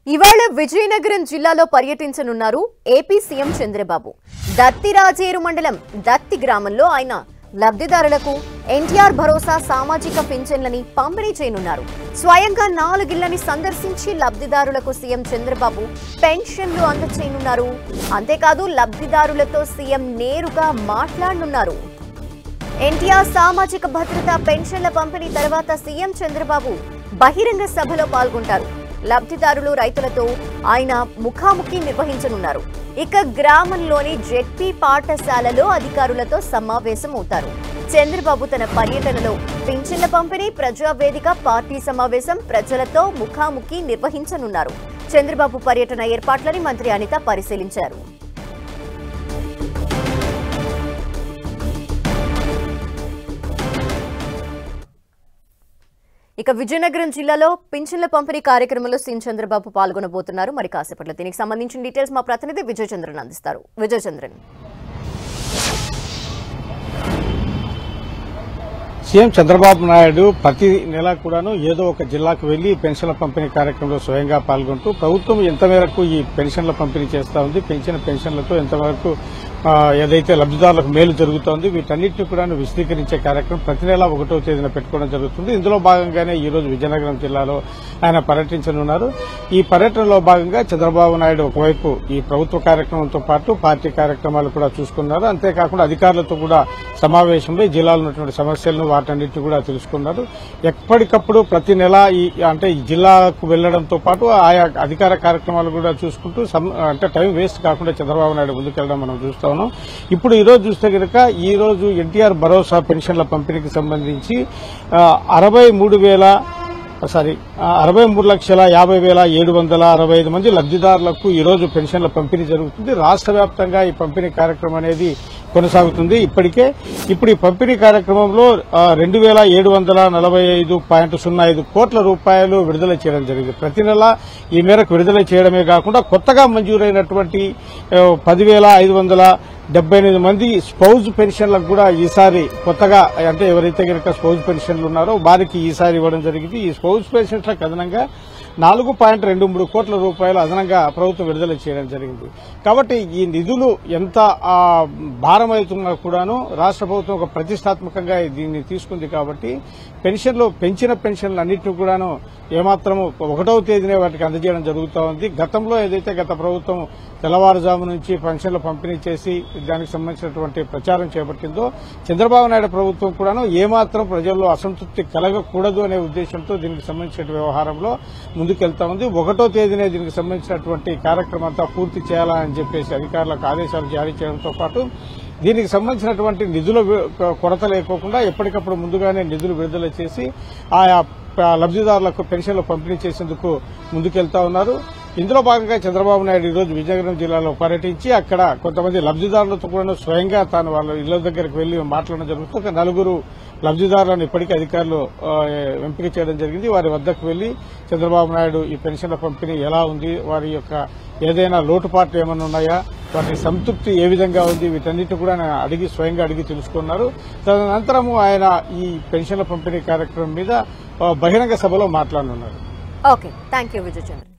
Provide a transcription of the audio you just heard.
ఇవాళ విజయనగరం జిల్లాలో పర్యటించనున్నారు ఏపీ సీఎం చంద్రబాబు. దత్తిరాజేరు మండలం దత్తి గ్రామంలో ఆయన లబ్ధిదారులకు ఎన్టీఆర్ భరోసా సామాజిక పింఛన్లని పంపిణీ చేయనున్నారు. స్వయంగా 4 ఇళ్లని సందర్శించి లబ్ధిదారులకు సీఎం చంద్రబాబు పెన్షన్లు అందజేయనున్నారు. అంతేకాదు లబ్ధిదారులతో సీఎం నేరుగా మాట్లాడనున్నారు. ఎన్టీఆర్ సామాజిక భద్రత పెన్షన్ల పంపిణీ తర్వాత సీఎం చంద్రబాబు బహిరంగ సభలో పాల్గొంటారు. లబ్ధిదారులు రైతులతో ఆయన ముఖాముఖి నిర్వహించనున్నారు. ఇక గ్రామంలోని జెడ్పీ పాఠశాలలో అధికారులతో సమావేశం అవుతారు. చంద్రబాబు తన పర్యటనలో పింఛన్ల పంపిణీ, ప్రజావేదిక, పార్టీ సమావేశం, ప్రజలతో ముఖాముఖి నిర్వహించనున్నారు. చంద్రబాబు పర్యటన ఏర్పాట్లని మంత్రి అనిత పరిశీలించారు. ఇక విజయనగరం జిల్లాలో పింఛన్ల పంపిణీ కార్యక్రమంలో సీఎం చంద్రబాబు పాల్గొనబోతున్నారు. మరి కాసేపట్లో దీనికి సంబంధించిన డీటెయిల్స్ మా ప్రతినిధి విజయ్ చంద్రన్ అందిస్తారు. విజయ్ చంద్రన్. సీఎం చంద్రబాబు నాయుడు ప్రతి నెల కూడాను ఏదో ఒక జిల్లాకు వెళ్లి పెన్షన్ల పంపిణీ కార్యక్రమంలో స్వయంగా పాల్గొంటూ ప్రభుత్వం ఎంత మేరకు ఈ పెన్షన్ల పంపిణీ చేస్తా ఉంది, పెన్షన్లతో ఎంతవరకు ఏదైతే లబ్ధిదారులకు మేలు జరుగుతోంది, వీటన్నిటిని కూడా విశదీకరించే కార్యక్రమం ప్రతి నెల 1వ తేదీన పెట్టుకోవడం జరుగుతుంది. ఇందులో భాగంగానే ఈ రోజు విజయనగరం జిల్లాలో ఆయన పర్యటించనున్నారు. ఈ పర్యటనలో భాగంగా చంద్రబాబు నాయుడు ఒకవైపు ఈ ప్రభుత్వ కార్యక్రమంతో పాటు పార్టీ కార్యక్రమాలు కూడా చూసుకున్నారు. అంతేకాకుండా అధికారులతో కూడా సమావేశంలో జిల్లాలో ఉన్నటువంటి సమస్యలను వాటన్నిటిని కూడా తెలుసుకున్నారు. ఎప్పటికప్పుడు ప్రతి నెల ఈ జిల్లాకు వెళ్లడంతో పాటు ఆయా అధికార కార్యక్రమాలు కూడా చూసుకుంటూ టైం వేస్ట్ కాకుండా చంద్రబాబు నాయుడు ముందుకెళ్లడం మనం చూస్తాం. ఇప్పుడు ఈ రోజు చూస్తే కనుక ఈ రోజు ఎన్టీఆర్ భరోసా పెన్షన్ల పంపిణీకి సంబంధించి 63,50,765 మంది లబ్ధిదారులకు ఈ రోజు పెన్షన్ల పంపిణీ జరుగుతుంది. రాష్ట్ర వ్యాప్తంగా ఈ పంపిణీ కార్యక్రమం అనేది కొనసాగుతుంది. ఇప్పుడు ఈ పంపిణీ కార్యక్రమంలో 2,745.05 కోట్ల రూపాయలు విడుదల చేయడం జరిగింది. ప్రతి నెల ఈ మేరకు విడుదల చేయడమే కాకుండా కొత్తగా మంజూరైనటువంటి 10,578 మంది స్పౌజ్ పెన్షన్లకు కూడా ఈసారి కొత్తగా అంటే ఎవరైతే కనుక స్పౌజ్ పెన్షన్లు ఉన్నారో వారికి ఈసారి ఇవ్వడం జరిగింది. ఈ స్పౌజ్ పెన్షన్లకు అదనంగా 4.23 కోట్ల రూపాయలు అదనంగా ప్రభుత్వం విడుదల చేయడం జరిగింది. కాబట్టి ఈ నిధులు ఎంత భారమవుతున్నా కూడాను రాష్ట్ర ప్రభుత్వం ఒక ప్రతిష్టాత్మకంగా దీన్ని తీసుకుంది. కాబట్టి పెంచిన పెన్షన్లు అన్నింటినీ కూడాను ఏమాత్రము 1వ తేదీనే వాటికి అందజేయడం జరుగుతూ ఉంది. గతంలో ఏదైతే గత ప్రభుత్వం తెల్లవారుజాము నుంచి పెన్షన్లు పంపిణీ చేసి దానికి సంబంధించినటువంటి ప్రచారం చేపట్టిందో చంద్రబాబు నాయుడు ప్రభుత్వం కూడాను ఏమాత్రం ప్రజల్లో అసంతృప్తి కలగకూడదు అనే ఉద్దేశంతో దీనికి సంబంధించిన వ్యవహారంలో ముందుకెళ్తా ఉంది. 1వ తేదీనే దీనికి సంబంధించినటువంటి కార్యక్రమం అంతా పూర్తి చేయాలని చెప్పేసి అధికారులకు ఆదేశాలు జారీ చేయడంతో పాటు దీనికి సంబంధించినటువంటి నిధుల కొరత లేకోకుండా ఎప్పటికప్పుడు ముందుగానే నిధులు విడుదల చేసి ఆయా లబ్ధిదారులకు పెన్షన్లు పంపిణీ చేసేందుకు ముందుకెళ్తా ఉన్నారు. ఇందులో భాగంగా చంద్రబాబు నాయుడు ఈ రోజు విజయనగరం జిల్లాలో పర్యటించి అక్కడ కొంతమంది లబ్ధిదారులతో కూడా స్వయంగా తాను వాళ్ళ ఇళ్ల దగ్గరికి వెళ్లి మాట్లాడడం జరుగుతుంది. ఒక 4 లబ్ధిదారులను ఇప్పటికే అధికారులు ఎంపిక చేయడం జరిగింది. వారి వద్దకు వెళ్లి చంద్రబాబు నాయుడు ఈ పెన్షన్ల పంపిణీ ఎలా ఉంది, వారి యొక్క ఏదైనా లోటుపాట్లు ఏమైనా ఉన్నాయా, వాటి సంతృప్తి ఏ విధంగా ఉంది, వీటన్నిటి కూడా స్వయంగా అడిగి తెలుసుకున్నారు. తదనంతరము ఆయన ఈ పెన్షన్ల పంపిణీ కార్యక్రమం మీద బహిరంగ సభలో మాట్లాడనున్నారు. Okay, thank you Vijay Chandran.